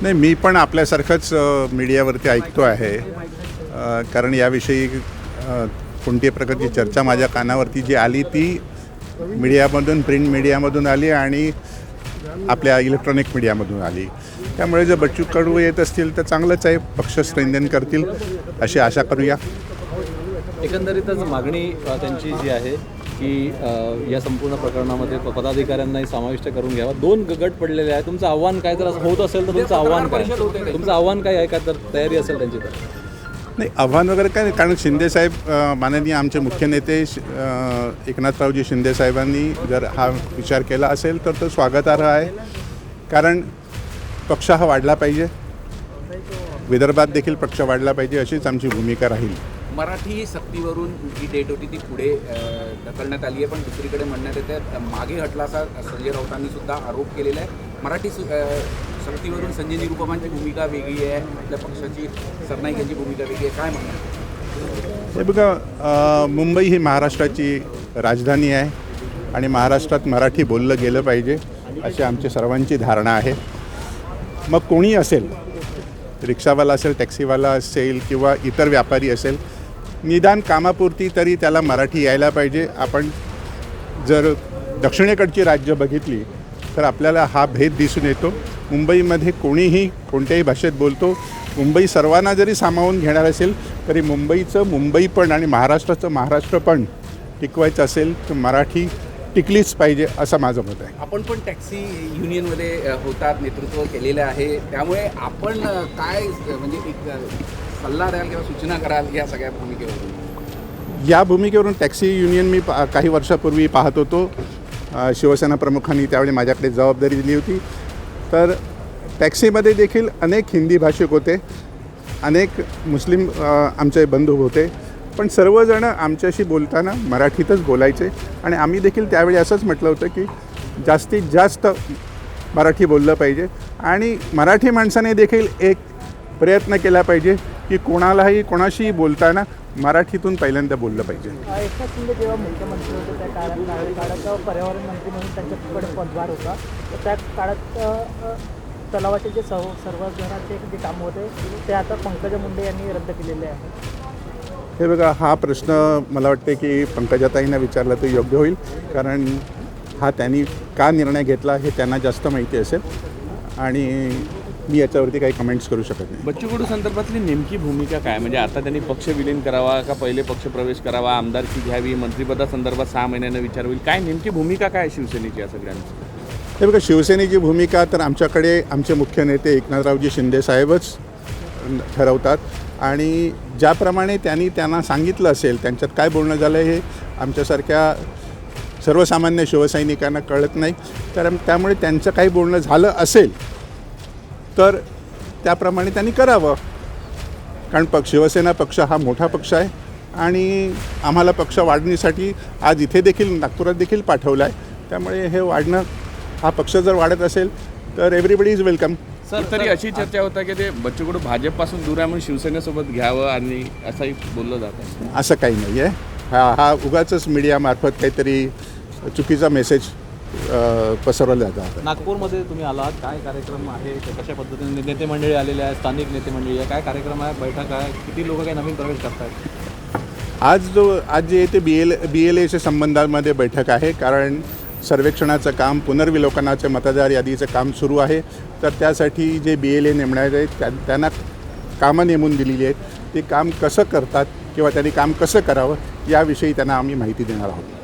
नाही, मी पण आपल्यासारखंच मीडियावरती ऐकतो आहे. कारण याविषयी कोणत्याही प्रकारची चर्चा माझ्या कानावरती जी आली ती मीडियामधून, प्रिंट मीडियामधून आली आणि आपल्या इलेक्ट्रॉनिक मीडियामधून आली. त्यामुळे जर बच्चू कडू येत असतील तर चांगलंच आहे, पक्ष स्ट्रेंथन करतील अशी आशा करूया. एकंदरीतच मागणी त्यांची जी आहे की या संपूर्ण प्रकरणामध्ये पदाधिकाऱ्यांनाही समाविष्ट करून घ्यावा. 2 गट पडलेले आहे. तुमचं आव्हान काय जर असं होत असेल तर तुमचं आव्हान काय आहे का, तर तयारी असेल त्यांची तर? नाही, आव्हान वगैरे काय नाही, कारण शिंदेसाहेब माननीय आमचे मुख्य नेते एकनाथरावजी शिंदेसाहेबांनी जर हा विचार केला असेल तर तो स्वागतार्ह आहे. कारण पक्ष हा वाढला पाहिजे, विदर्भात देखील पक्ष वाढला पाहिजे अशीच आमची भूमिका राहील. मराठी सक्तीवरून जी डेट होती ती पुढे ढकलण्यात आली आहे, पण दुसरीकडे म्हणण्यात येते मागे हटला असा संजय राऊतांनी सुद्धा आरोप केलेला आहे. मराठी सक्तीवरून संजय निरुपमांची भूमिका वेगळी आहे, आपल्या पक्षाची सरनाईक यांची भूमिका वेगळी आहे, काय म्हणणार? हे बघा, मुंबई ही महाराष्ट्राची राजधानी आहे आणि महाराष्ट्रात मराठी बोललं गेलं पाहिजे अशी आमची सर्वांची धारणा आहे. मग कोणी असेल, रिक्षावाला असेल, टॅक्सीवाला असेल किंवा इतर व्यापारी असेल, निदान कामापुरती तरी त्याला मराठी यायला पाहिजे. आपण जर दक्षिणेकडची राज्य बघितली तर आपल्याला हा भेद दिसून येतो. मुंबईमध्ये कोणीही कोणत्याही भाषेत बोलतो. मुंबई सर्वांना जरी सामावून घेणार असेल तरी मुंबईचं मुंबईपण आणि महाराष्ट्राचं महाराष्ट्रपण टिकवायचं असेल तर मराठी टिकलीच पाहिजे असं माझं मत आहे. आपण पण टॅक्सी युनियनमध्ये होतात, नेतृत्व केलेलं आहे, त्यामुळे आपण काय म्हणजे एक सल्ला द्याल किंवा सूचना कराल या सगळ्या भूमिकेवरून? या भूमिकेवरून टॅक्सी युनियन मी काही वर्षापूर्वी पाहत होतो. शिवसेना प्रमुखांनी त्यावेळी माझ्याकडे जबाबदारी दिली होती. तर टॅक्सीमध्ये देखील अनेक हिंदी भाषिक होते, अनेक मुस्लिम आमचे बंधू होते, पण सर्वजण आमच्याशी बोलताना मराठीतच बोलायचे. आणि आम्ही देखील त्यावेळी असंच म्हटलं होतं की जास्तीत जास्त मराठी बोललं पाहिजे आणि मराठी माणसाने देखील एक प्रयत्न केला पाहिजे की कोणाशीही बोलताना मराठीतून पहिल्यांदा बोललं पाहिजे. एकनाथ शिंदे जेव्हा मुख्यमंत्री होते त्या काळात पर्यावरण मंत्री म्हणून त्यांच्याकडे पदभार होता, तर त्या काळात तलावाचे जे सर्व घराचे जे कामं होते ते आता पंकजा मुंडे यांनी रद्द केलेले आहे. हे बघा, हा प्रश्न मला वाटते की पंकजाताईंना विचारला तर योग्य होईल, कारण हा त्यांनी का निर्णय घेतला हे त्यांना जास्त माहिती असेल आणि मी याच्यावरती काही कमेंट्स करू शकत नाही. बच्चू कडू संदर्भातली नेमकी भूमिका काय? म्हणजे आता त्यांनी पक्ष विलीन करावा का पहिले पक्ष प्रवेश करावा, आमदारकी घ्यावी, मंत्रिपदासंदर्भात 6 महिन्यांना विचार होईल, काय नेमकी भूमिका काय शिवसेनेची या सगळ्यांची? हे बघा, शिवसेनेची भूमिका तर आमच्याकडे आमचे मुख्य नेते एकनाथरावजी शिंदेसाहेबच ठरवतात आणि ज्याप्रमाणे त्यांना सांगितलं असेल, त्यांच्यात काय बोलणं झालं हे आमच्यासारख्या सर्वसामान्य शिवसैनिकांना कळत नाही. तर त्यामुळे त्यांचं काही बोलणं झालं असेल तर त्याप्रमाणे त्यांनी करावं. कारण शिवसेना पक्ष हा मोठा पक्ष आहे आणि आम्हाला पक्ष वाढण्यासाठी आज इथे देखील नागपुरात देखील पाठवलं आहे. त्यामुळे हे वाढणं, हा पक्ष जर वाढत असेल तर एव्हरीबडी इज वेलकम. सर, तरी अशी चर्चा होता की ते बच्चू कडू भाजपपासून दूर आहे म्हणून शिवसेनेसोबत घ्यावं आणि असंही बोललं जातं. असं काही नाही आहे. हा उगाचच मीडियामार्फत काहीतरी चुकीचा मेसेज पसरवला जातात. नागपूरमध्ये तुम्ही आलात, काय कार्यक्रम आहे, कशा पद्धतीने नेते मंडळी आलेले आहेत, स्थानिक नेते मंडळी आहे, काय कार्यक्रम आहे, बैठक आहे, किती लोक काही नवीन प्रवेश करतात? आज जे ते BLAच्या संबंधामध्ये बैठक आहे, कारण सर्वेक्षणाचं काम, पुनर्विलोकनाचे मतदार यादीचं काम सुरू आहे. तर त्यासाठी जे BLA नेमण्यात आहेत त्यांना कामं नेमून दिलेली आहेत. ते काम कसं करतात किंवा त्यांनी काम कसं करावं याविषयी त्यांना आम्ही माहिती देणार आहोत.